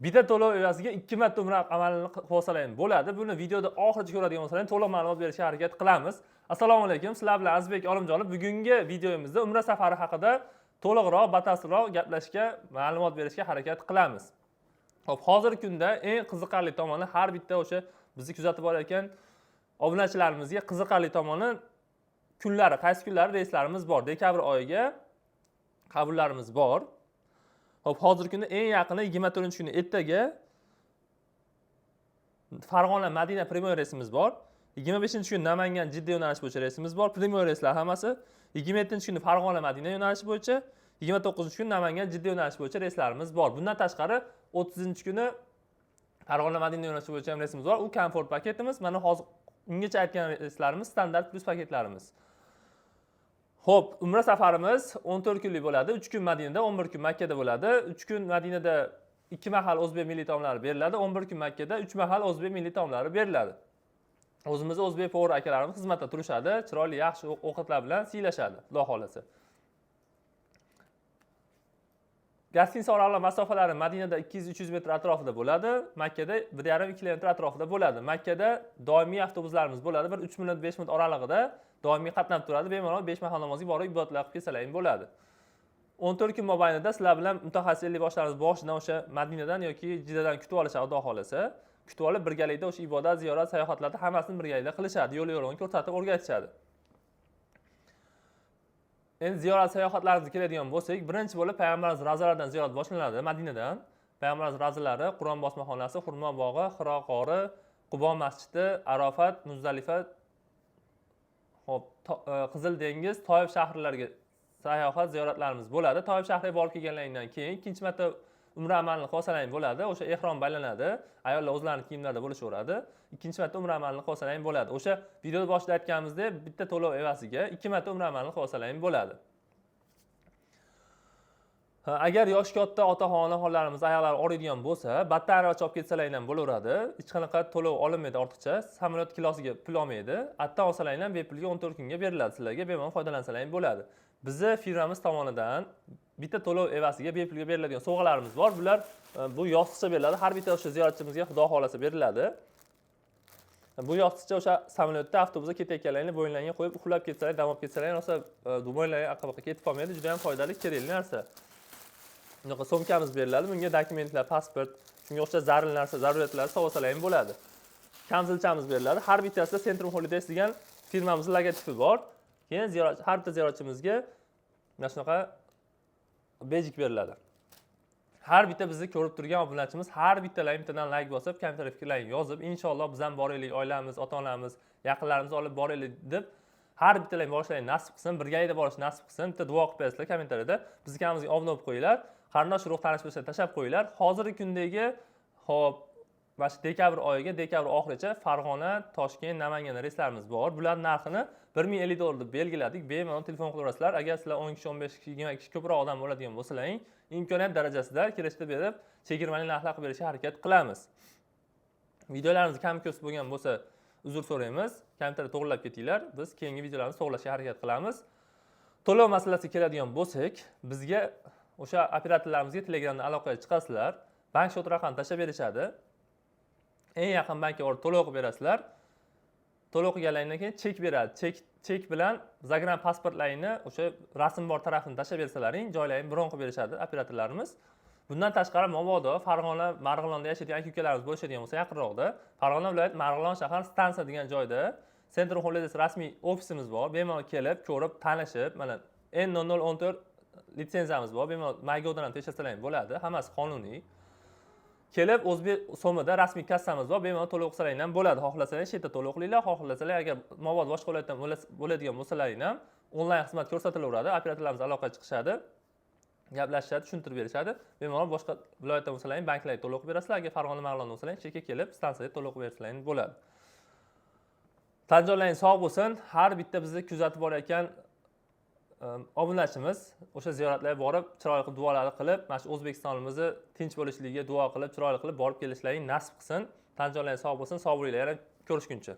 bitta to'lov evaziga 2 marta umra amalini qilib olsalar ham bo'ladi. Buni videoda oxirigacha ko'radigan bo'lsalar, to'liq ma'lumot berishga harakat qilamiz. Assalomu alaykum. Sizlar bilan Azizbek Olimjonov. Bugungi videomizda umra safari haqida to'liqroq, batafsilroq gaplashishga, ma'lumot berishga harakat qilamiz. Xo'p, hozirgi kunda eng qiziqarli tomoni har bitta o'sha bizni kuzatib borayotgan obunachilarimizga qiziqarli tomoni kunlari, qaysi kunlari reyslarimiz bor. Dekabr oyiga qabullarimiz bor. Xo'p, hozirgi kunda eng yaqini 24-kuni ertaga Farg'ona Madina primoy reysimiz bor. 25-kuni Namangan Jidda yo'nalishi bo'yicha reysimiz bor. Primoy reyslar hammasi. 27-kuni Farg'ona Madina yo'nalishi bo'yicha, 29-kuni Namangan Jidda yo'nalishi bo'yicha reyslarimiz bor. Bundan tashqari 30-kuni Farg'ona Madina yo'nalishi bo'yicha ham reysimiz bor. U komfort paketimiz. Mana hozir ungacha aytgan reyslarimiz standart plus paketlarimiz. Xo'p, umra safarimiz 14 kunlik bo'ladi. 3 kun Madinada, 11 kun Makkada bo'ladi. 3 kun Madinada 2 mahal o'zbek milliy taomlari beriladi. 11 kun Makkada 3 mahal o'zbek milliy taomlari beriladi. O'zimizning o'zbek povur akalarimiz xizmatda turishadi, chiroyli, yaxshi ovqatlar bilan siylashadi, Xudo xolasa. Gostinitsa oraliq masofalari Madinada 200-300 metr atrofida bo'ladi, Makkada 1,5 kilometr atrofida bo'ladi. Makkada doimiy avtobuslarimiz bo'ladi, bir 3 minut 5 minut oralig'ida doimiy qatnab turadi. Bemalol 5 mahal namozga borib ibodatlar qilib kelsalar ham bo'ladi. 14 kun mobaynida sizlar bilan mutaxassislik boshlarimiz boshidan o'sha Madinadan yoki Jiddadan kutib olishadi, Xudo xolasa. Kutib olib birgalikda o'sha ibodat, ziyorat, sayohatlarni hammasini birgalikda qilishadi, yo'l yo'rig'ini ko'rsatib o'rgatishadi. Endi ziyorat sayohatlarimizga keladigan bo'lsak, birinchi bo'lib payg'ambarimiz ravzalaridan ziyorat boshlanadi, Madinadan. Payg'ambarimiz ravzalari, Qur'on bosmaxonasi, Xurmo bog'i, Hiro g'ori, Qubo masjidi, Arofat, Muzdalifa, hop, Qizil dengiz, Toyib shaharlariga sayohat, ziyoratlarimiz bo'ladi. Toyib shahriga borib kelganlaridan keyin ikkinchi marta umra amalini qilsalar ham bo'ladi. O'sha ehrom baylanadi. Ayollar o'zlarining kiyimlarida bo'lishaveradi. Ikkinchi marta umra amalini qilsalar ham bo'ladi. O'sha videoda boshida aytganimizdek, bitta to'lov evaziga 2 marta umra amalini qilsalar ham bo'ladi. Agar yoshi katta ota-onalarimiz ayoqlari og'riydigan bo'lsa, battariyani olib ketsalar ham bo'laveradi. Hech qanaqa to'lov olinmaydi ortiqcha. Samolyot kilosiga pul olmaydi. Attan olsalar ham bepulga 14 kunga beriladi sizlarga, bemalol foydalansalar ham bo'ladi. Bizni firmamiz tomonidan bitta to'lov evaziga bepulga beriladigan sovg'alarimiz bor. Bular bu yostiqcha beriladi. Har bitta o'sha ziyoratchimizga Xudo xolasa beriladi. Bu yostiqcha o'sha samolyotda, avtobusda ketayotganlarini bo'yinlaringga qo'yib uxlab ketsalar, dam olib ketsalar, rosa bo'yinlaring aqaboqqa ketib qolmaydi. Juda ham foydali, kerakli narsa. Bunaqa so'mkamiz beriladi. Bunga dokumentlar, pasport, shunga o'xshash zarur narsa, zaruriyatlar solsalar ham bo'ladi. Kamzilchamiz beriladi. Har bittasida Centrum Holidays degan firmamizning logotipi bor. Keyin har bitta ziyoratchimizga mana shunaqa bejik beriladi. Har bitta bizni ko'rib turgan obunachimiz har bittalar bittadan like bosib, kommentar fikrlarini yozib, inshaalloh biz ham boraylik, oilamiz, ota-onamiz, yaqinlarimizni olib boraylik deb har bittalar borishlarini nasib qilsin, birgalikda borish nasib qilsin. Bitta duo qilib bersizlar kommentariyada. Bizning kanalimizga obuna bo'lib qo'yinglar. Qarindosh urug' tanish bo'lsa tashlab qo'yinglar. Hozirgi kundagi hop mana shu dekabr oyiga, dekabr oxirigacha Farg'ona, Toshkent, Namangan reyslarimiz bor. Bularning narxini $1050 deb belgiladik. Bemalol telefon qilaverasizlar. Agar sizlar 10 kishi, 15 kishi, 20 kishi ko'proq odam bo'ladigan bo'lsalaring, imkoniyat darajasida kirishda berib, chegirmali narxlar qilib berishga harakat qilamiz. Videolarimiz kam ko'p bo'lgan bo'lsa, uzr so'raymiz. Kommentarda to'g'rilab ketinglar. Biz keyingi videolarni to'g'rilashga harakat qilamiz. To'lov masalasiga keladigan bo'lsak, bizga o'sha operatorlarimizga Telegramdan aloqaga chiqasizlar. Bank shot raqamini tashlab berishadi. Eng yaqin bankka borib to'lov qilib berasizlar. To'lov qilganlaridan keyin chek beradi. Chek bilan zagran pasportlaringni o'sha rasm bor tarafini tashlab bersalaring, joylarini bron qilib berishadi operatorlarimiz. Bundan tashqari mabodo Farg'ona, Marg'ilonda yashaydigan aka-ukalarimiz bo'lishadigan bo'lsa, yaqinroqda Farg'ona viloyat Marg'ilon shahar stansiya degan joyda Centrum Holidays rasmiy ofisimiz bor. Bemalol kelib, ko'rib, tanishib, mana N0014 litsenziyamiz bor. Bemalol Maygodan ham tekshirsalaring bo'ladi. Hammasi qonuniy. Kelib o'zbek so'mida rasmiy kassamiz bor. Bemalol to'lov qilsalaring ham bo'ladi. Xohlasangiz chetda to'lov qilinglar, xohlasangiz agar mabodo boshqa viloyatdan bo'ladigan bo'lsalaring ham onlayn xizmat ko'rsatilaveradi. Operatorlarimiz aloqaga chiqishadi, gaplashishadi, tushuntirib berishadi. Bemalol boshqa viloyatdan bo'lsalaring banklarga to'lov qilib berasizlar. Agar Farg'ona, Marg'ilondan bo'lsalaring chekka kelib stansiyaga to'lov qilib bersalaring bo'ladi. Tan joylaring sog' bo'lsin. Har bitta bizni kuzatib borayotgan obunachimiz o'sha ziyoratlarga borib, chiroyli qilib duolar qilib, mana shu O'zbekistonimizni tinch bo'lishligiga duo qilib, chiroyli qilib borib kelishlaring nasib qilsin. Tan joylaring sog' bo'lsin, sog' bo'linglar. Yana ko'rishguncha.